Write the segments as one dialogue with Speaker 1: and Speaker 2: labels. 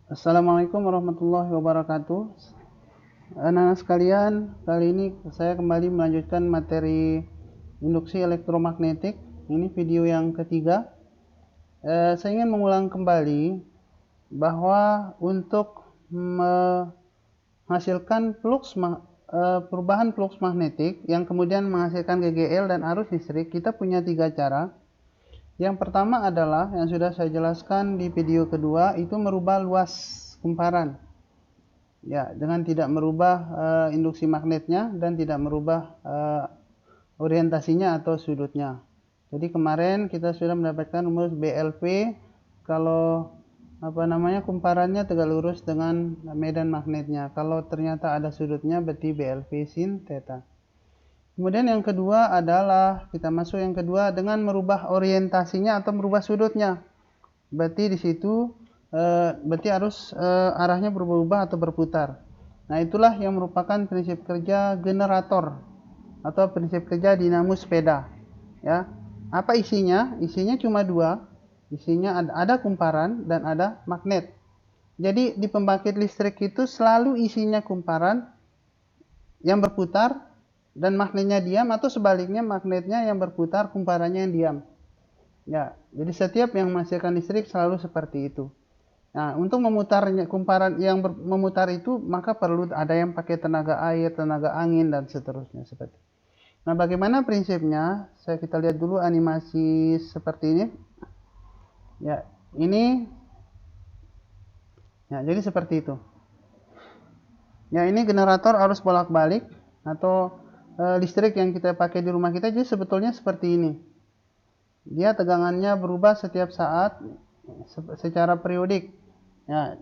Speaker 1: Assalamualaikum warahmatullahi wabarakatuh. Anak-anak sekalian, kali ini saya kembali melanjutkan materi induksi elektromagnetik. Ini video yang ketiga. Saya ingin mengulang kembali bahwa untuk menghasilkan perubahan flux magnetik yang kemudian menghasilkan GGL dan arus listrik, kita punya tiga cara. Yang pertama adalah yang sudah saya jelaskan di video kedua, itu merubah luas kumparan. Ya, dengan tidak merubah induksi magnetnya dan tidak merubah orientasinya atau sudutnya. Jadi kemarin kita sudah mendapatkan rumus BLP kalau kumparannya tegak lurus dengan medan magnetnya. Kalau ternyata ada sudutnya berarti BLP sin theta. Kemudian yang kedua adalah kita masuk yang kedua dengan merubah orientasinya atau merubah sudutnya. Berarti di situ berarti arus arahnya berubah-ubah atau berputar. Nah, itulah yang merupakan prinsip kerja generator atau prinsip kerja dinamo sepeda. Ya, apa isinya? Isinya cuma dua. Isinya ada kumparan dan ada magnet. Jadi di pembangkit listrik itu selalu isinya kumparan yang berputar dan magnetnya diam, atau sebaliknya magnetnya yang berputar, kumparannya yang diam. Ya, jadi setiap yang menghasilkan listrik selalu seperti itu. Nah, untuk memutarnya kumparan yang memutar itu, maka perlu ada yang pakai tenaga air, tenaga angin, dan seterusnya seperti. Nah, bagaimana prinsipnya? Kita lihat dulu animasi seperti ini. Ya, ini. Ya, jadi seperti itu. Ya, ini generator arus bolak-balik atau listrik yang kita pakai di rumah kita. Jadi sebetulnya seperti ini. Dia tegangannya berubah setiap saat secara periodik. Ya,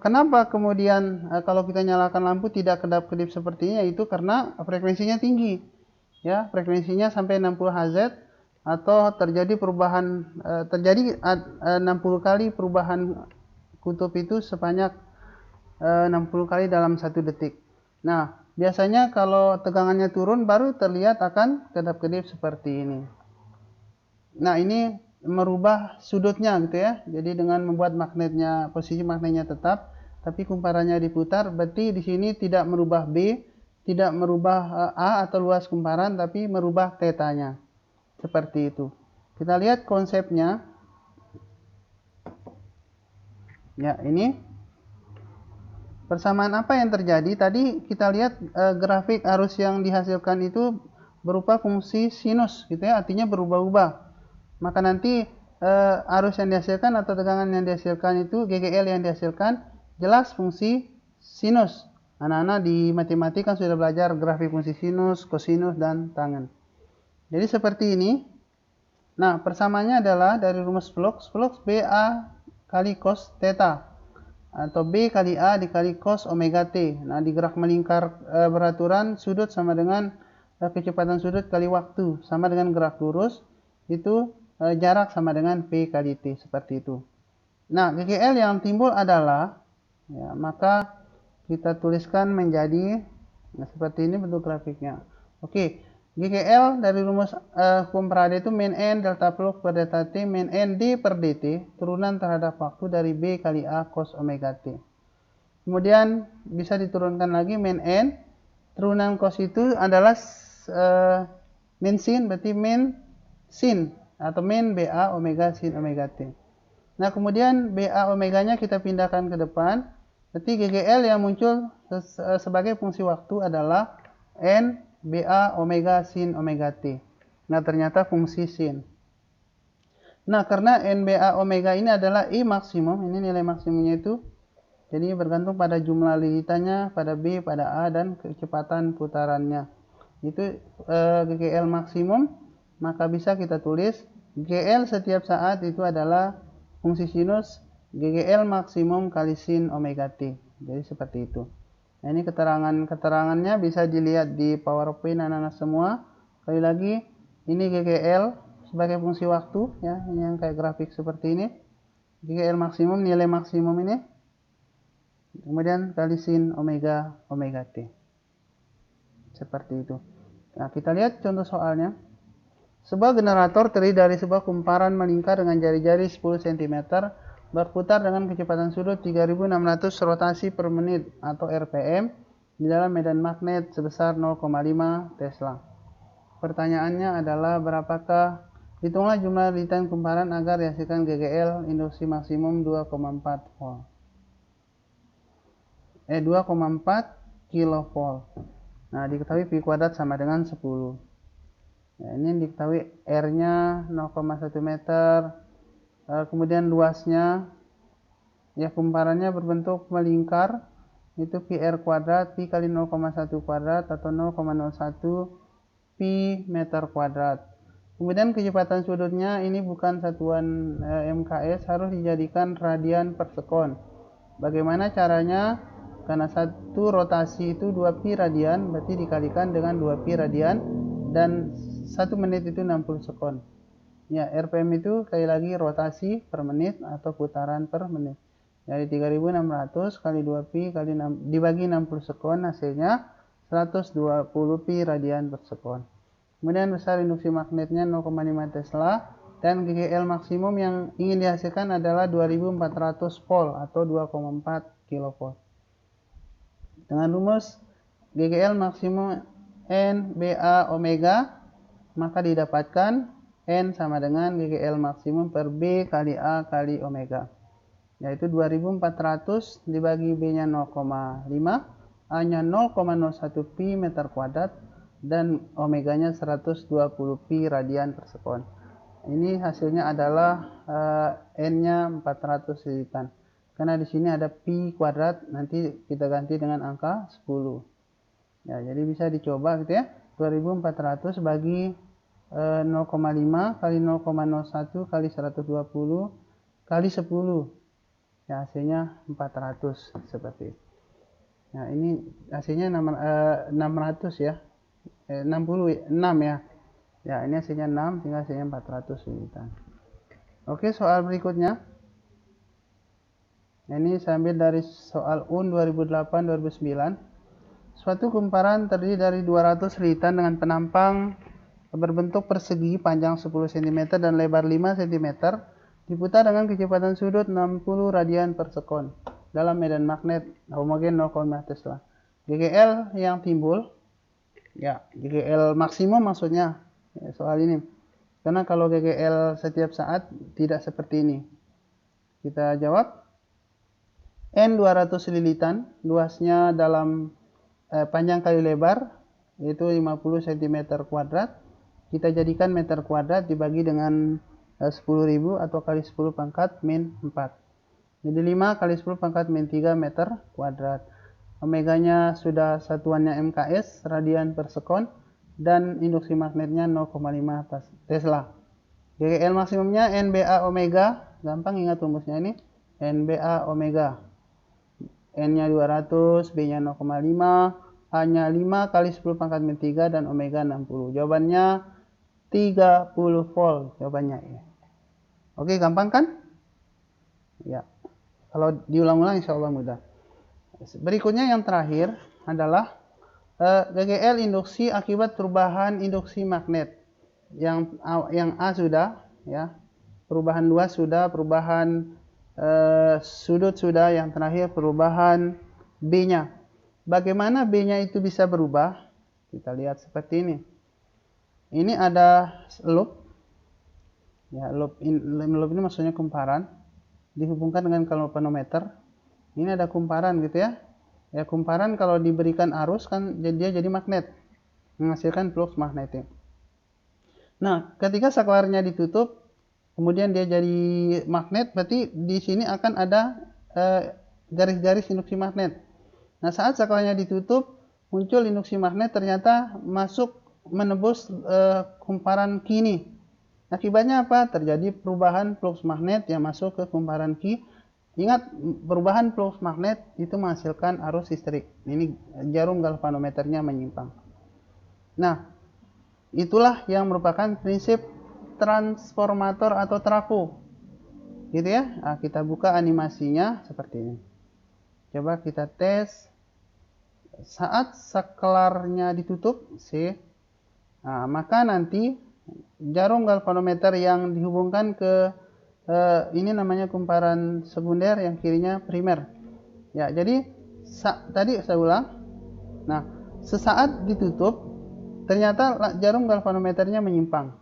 Speaker 1: kenapa kemudian kalau kita nyalakan lampu tidak kedap-kedip sepertinya, itu karena frekuensinya tinggi. Ya, frekuensinya sampai 60 Hz, atau terjadi 60 kali perubahan kutub itu sebanyak 60 kali dalam 1 detik. Nah, biasanya kalau tegangannya turun baru terlihat akan kedap-kedip seperti ini. Nah, ini merubah sudutnya gitu ya. Jadi dengan membuat posisi magnetnya tetap, tapi kumparannya diputar, berarti di sini tidak merubah B, tidak merubah A atau luas kumparan, tapi merubah tetanya. Seperti itu. Kita lihat konsepnya. Ya, ini persamaan apa yang terjadi? Tadi kita lihat grafik arus yang dihasilkan itu berupa fungsi sinus gitu ya, artinya berubah-ubah. Maka nanti arus yang dihasilkan atau tegangan yang dihasilkan itu, GGL yang dihasilkan, jelas fungsi sinus. Anak-anak di matematika sudah belajar grafik fungsi sinus, kosinus, dan tangen. Jadi seperti ini. Nah, persamaannya adalah dari rumus flux BA kali cos theta, atau B kali A dikali cos omega T. Nah, di graf melingkar beraturan, sudut sama dengan kecepatan sudut kali waktu, sama dengan graf lurus, itu jarak sama dengan P kali T, seperti itu. Nah, GGL yang timbul adalah, ya, maka kita tuliskan menjadi seperti ini bentuk grafiknya. Oke, GGL dari rumus hukum Faraday itu min N delta flux per delta T min N D per dt turunan terhadap waktu dari B kali A cos omega T. Kemudian bisa diturunkan lagi min N, turunan cos itu adalah min sin, berarti min sin atau min BA omega sin omega T. Nah, kemudian BA omeganya kita pindahkan ke depan. Berarti GGL yang muncul sebagai fungsi waktu adalah N BA omega sin omega T. Nah, ternyata fungsi sin. Nah, karena NBA omega ini adalah I maksimum, ini nilai maksimumnya itu. Jadi bergantung pada jumlah lilitannya, pada B, pada A, dan kecepatan putarannya. Itu GGL maksimum, maka bisa kita tulis GL setiap saat itu adalah fungsi sinus GGL maksimum kali sin omega T. Jadi seperti itu. Nah, ini keterangannya bisa dilihat di PowerPoint anak-anak semua. Sekali lagi, ini GGL sebagai fungsi waktu, ya, ini yang kayak grafik seperti ini. GGL maksimum, nilai maksimum ini. Kemudian kali sin omega T. Seperti itu. Nah, kita lihat contoh soalnya. Sebuah generator terdiri dari sebuah kumparan melingkar dengan jari-jari 10 cm berputar dengan kecepatan sudut 3600 rotasi per menit atau RPM di dalam medan magnet sebesar 0,5 Tesla. Pertanyaannya adalah berapakah, hitunglah jumlah lilitan kumparan agar dihasilkan GGL induksi maksimum 2,4 volt. 2,4 kilovolt. Nah, diketahui pi kuadrat sama dengan 10. Nah, ini diketahui R-nya 0,1 meter. Kemudian luasnya, ya kumparannya berbentuk melingkar, itu pi R kuadrat, pi kali 0,1 kuadrat atau 0,01 pi meter kuadrat. Kemudian kecepatan sudutnya ini bukan satuan MKS, harus dijadikan radian per sekon. Bagaimana caranya? Karena satu rotasi itu 2 pi radian, berarti dikalikan dengan 2 pi radian, dan 1 menit itu 60 sekon. Ya, RPM itu sekali lagi rotasi per menit atau putaran per menit. Jadi 3600 kali 2 pi kali 6, dibagi 60 sekon, hasilnya 120 pi radian per sekon. Kemudian besar induksi magnetnya 0,5 Tesla, dan GGL maksimum yang ingin dihasilkan adalah 2400 volt atau 2,4 kV. Dengan rumus GGL maksimum NBA omega, maka didapatkan N sama dengan GGL maksimum per B kali A kali omega, yaitu 2400 dibagi B-nya 0,5, A-nya 0,01 pi meter kuadrat, dan omeganya 120 pi radian per sekon. Ini hasilnya adalah N-nya 400 lilitan. Karena di sini ada pi kuadrat, nanti kita ganti dengan angka 10. Ya, jadi bisa dicoba gitu ya. 2400 bagi 0,5 kali 0,01 kali 120 kali 10. Ya, hasilnya 400 seperti itu. Nah, ini hasilnya 600 ya. 6 ya. Ya, ini hasilnya 6, tinggal hasilnya 400 lilitan. Oke, soal berikutnya. Ini saya ambil dari soal UN 2008-2009. Suatu kumparan terdiri dari 200 lilitan dengan penampang berbentuk persegi panjang 10 cm dan lebar 5 cm diputar dengan kecepatan sudut 60 radian per sekon dalam medan magnet homogen 0,5 Tesla. GGL yang timbul, ya GGL maksimum maksudnya soal ini, karena kalau GGL setiap saat tidak seperti ini. Kita jawab, N 200 lilitan, luasnya dalam panjang kali lebar yaitu 50 cm kuadrat. Kita jadikan meter kuadrat dibagi dengan 10.000 atau kali 10 pangkat min 4. Jadi 5 kali 10 pangkat min 3 meter kuadrat. Omeganya sudah satuannya MKS, radian per sekon, dan induksi magnetnya 0,5 Tesla. GGL maksimumnya NBA omega, gampang ingat rumusnya ini, NBA omega. N-nya 200, B-nya 0,5, A-nya 5 kali 10 pangkat min 3, dan omega 60. Jawabannya 30 volt jawabannya ya. Oke, gampang kan? Ya. Kalau diulang-ulang insya Allah mudah. Berikutnya yang terakhir adalah GGL induksi akibat perubahan induksi magnet. Yang A sudah ya. Perubahan luas sudah, perubahan sudut sudah, yang terakhir perubahan B-nya. Bagaimana B-nya itu bisa berubah? Kita lihat seperti ini. Ini ada loop. Ya, loop ini maksudnya kumparan dihubungkan dengan galvanometer. Ini ada kumparan gitu ya. Ya, kumparan kalau diberikan arus kan dia jadi magnet, menghasilkan flux magnetik. Nah, ketika saklarnya ditutup, kemudian dia jadi magnet, berarti di sini akan ada garis-garis induksi magnet. Nah, saat saklarnya ditutup, muncul induksi magnet, ternyata masuk menembus kumparan Q ini. Akibatnya apa? Terjadi perubahan flux magnet yang masuk ke kumparan Q. Ingat, perubahan flux magnet itu menghasilkan arus listrik. Ini jarum galvanometernya menyimpang. Nah, itulah yang merupakan prinsip transformator atau trafo. Gitu ya. Nah, kita buka animasinya seperti ini. Coba kita tes. Saat saklarnya ditutup, C, nah, maka nanti jarum galvanometer yang dihubungkan ke ini namanya kumparan sekunder, yang kirinya primer. Ya, jadi tadi saya ulang. Nah, sesaat ditutup, ternyata jarum galvanometernya menyimpang.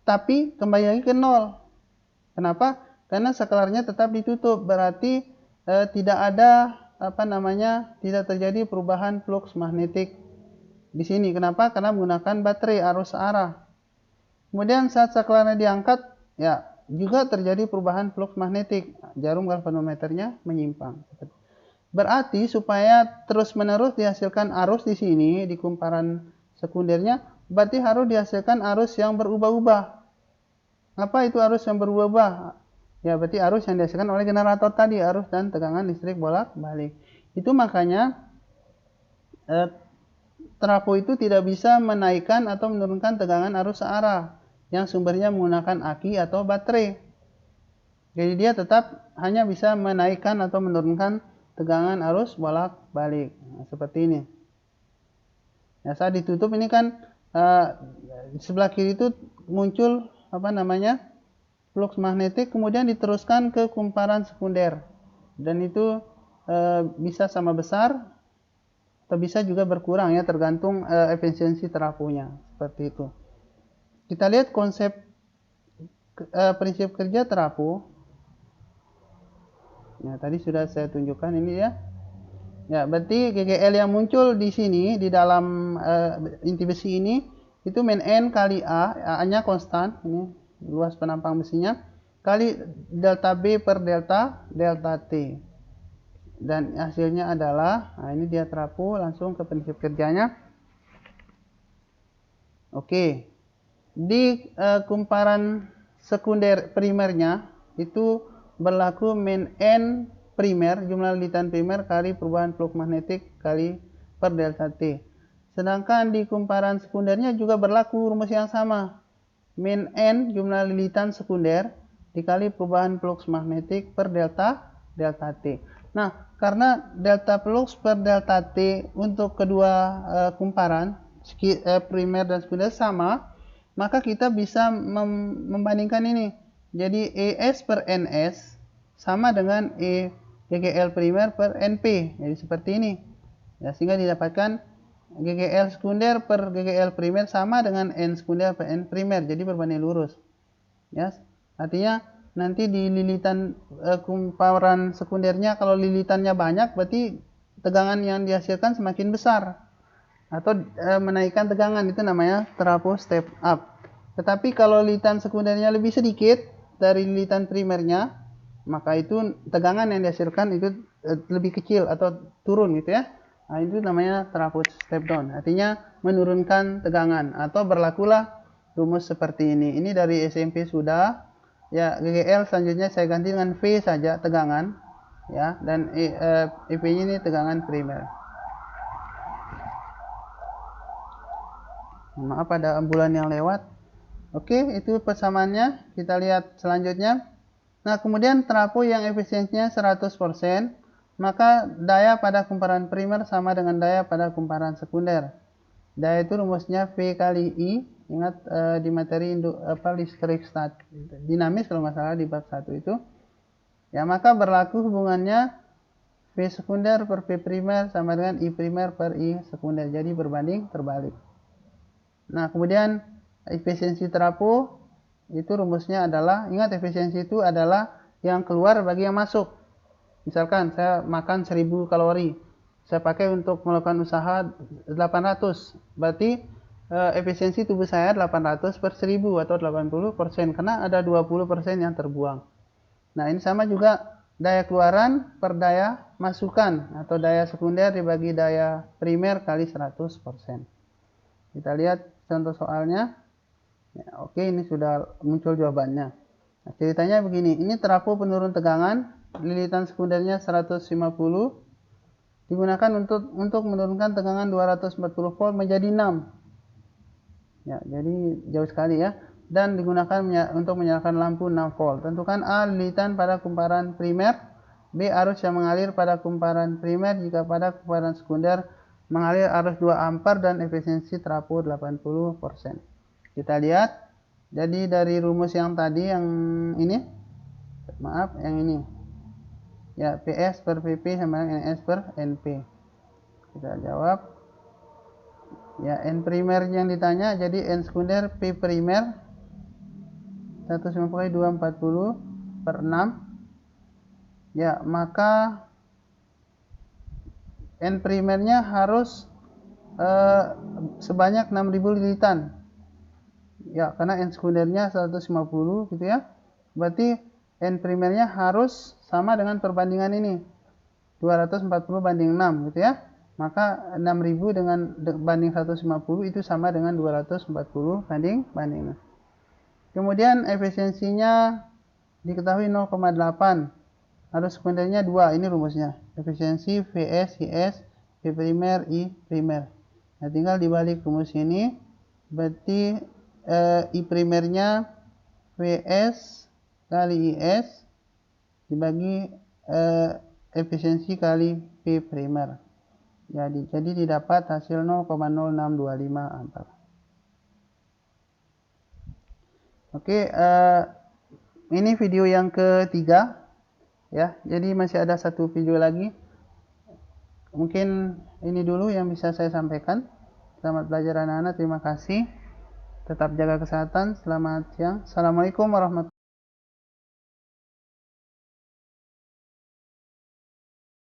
Speaker 1: Tapi kembali lagi ke nol. Kenapa? Karena saklarnya tetap ditutup, berarti tidak ada tidak terjadi perubahan flux magnetik di sini. Kenapa? Karena menggunakan baterai arus searah. Kemudian saat saklarnya diangkat, ya juga terjadi perubahan flux magnetik, jarum galvanometernya menyimpang. Berarti supaya terus-menerus dihasilkan arus di sini di kumparan sekundernya, berarti harus dihasilkan arus yang berubah-ubah. Apa itu arus yang berubah-ubah? Ya, berarti arus yang dihasilkan oleh generator tadi, arus dan tegangan listrik bolak-balik. Itu makanya trafo itu tidak bisa menaikkan atau menurunkan tegangan arus searah yang sumbernya menggunakan aki atau baterai. Jadi dia tetap hanya bisa menaikkan atau menurunkan tegangan arus bolak-balik. Nah, seperti ini. Ya, saat ditutup ini kan di sebelah kiri itu muncul flux magnetik, kemudian diteruskan ke kumparan sekunder, dan itu bisa sama besar atau bisa juga berkurang, ya tergantung efisiensi trafonya. Seperti itu. Kita lihat konsep prinsip kerja trafo. Nah, tadi sudah saya tunjukkan ini ya. Ya, berarti GGL yang muncul di sini di dalam inti besi ini itu min N kali A-nya konstan, ini luas penampang besinya, kali delta B per delta T. Dan hasilnya adalah, nah ini dia trafo, langsung ke prinsip kerjanya. Oke. Di kumparan sekunder primernya itu berlaku min N primer, jumlah lilitan primer kali perubahan flux magnetik kali per delta T. Sedangkan di kumparan sekundernya juga berlaku rumus yang sama. Min N jumlah lilitan sekunder dikali perubahan flux magnetik per delta T. Nah, karena delta flux per delta T untuk kedua kumparan primer dan sekunder sama, maka kita bisa membandingkan ini. Jadi ES per NS sama dengan E GGL primer per NP. Jadi seperti ini. Ya, sehingga didapatkan GGL sekunder per GGL primer sama dengan N sekunder per N primer. Jadi berbanding lurus. Ya, artinya nanti di lilitan kumparan sekundernya, kalau lilitannya banyak, berarti tegangan yang dihasilkan semakin besar atau menaikkan tegangan, itu namanya trafo step up. Tetapi kalau lilitan sekundernya lebih sedikit dari lilitan primernya, maka itu tegangan yang dihasilkan itu lebih kecil atau turun gitu ya. Nah, itu namanya trafo step down, artinya menurunkan tegangan, atau berlakulah rumus seperti ini. Ini dari SMP sudah. Ya, GGL selanjutnya saya ganti dengan V saja, tegangan, ya, dan EP-nya ini tegangan primer. Maaf ada ambulan yang lewat. Oke, itu persamaannya. Kita lihat selanjutnya. Nah, kemudian trafo yang efisiensinya 100%, maka daya pada kumparan primer sama dengan daya pada kumparan sekunder. Daya itu rumusnya V kali I. Ingat di materi listrik dinamis kalau nggak salah di bab 1 itu. Ya, maka berlaku hubungannya V sekunder per V primer sama dengan I primer per I sekunder. Jadi berbanding terbalik. Nah, kemudian efisiensi trafo itu rumusnya adalah, ingat efisiensi itu adalah yang keluar bagi yang masuk. Misalkan saya makan 1000 kalori, saya pakai untuk melakukan usaha 800, berarti efisiensi tubuh saya 800 per 1000 atau 80%, karena ada 20% yang terbuang. Nah, ini sama juga daya keluaran per daya masukan atau daya sekunder dibagi daya primer kali 100%. Kita lihat contoh soalnya. Ya, oke, ini sudah muncul jawabannya. Nah, ceritanya begini, ini trafo penurun tegangan, lilitan sekundernya 150, digunakan untuk menurunkan tegangan 240 volt menjadi 6. Ya, jadi jauh sekali ya. Dan digunakan untuk menyalakan lampu 6 volt. Tentukan A lilitan pada kumparan primer, B arus yang mengalir pada kumparan primer jika pada kumparan sekunder mengalir arus 2 ampere dan efisiensi trafo 80%. Kita lihat Jadi dari rumus yang tadi yang ini, maaf yang ini. Ya, PS per PP sama dengan NS per NP. Kita jawab. Ya, N primer yang ditanya, jadi N sekunder P primer 150 kali 240 per 6. Ya, maka N primernya harus sebanyak 6000 lilitan. Ya, karena N sekundernya 150 gitu ya. Berarti N primernya harus sama dengan perbandingan ini. 240 banding 6 gitu ya. Maka 6000 dengan banding 150 itu sama dengan 240 banding 6. Kemudian efisiensinya diketahui 0,8. Harus sekundernya 2. Ini rumusnya. Efisiensi Vs IS P primer I primer. Nah, tinggal dibalik rumus ini. Berarti I primernya Vs kali IS dibagi efisiensi kali P primer. Jadi didapat hasil 0,0625 ampere. Oke, ini video yang ketiga ya. Jadi masih ada satu video lagi. Mungkin ini dulu yang bisa saya sampaikan. Selamat belajar anak-anak. Terima kasih. Tetap jaga kesehatan. Selamat siang. Assalamualaikum warahmatullahi wabarakatuh.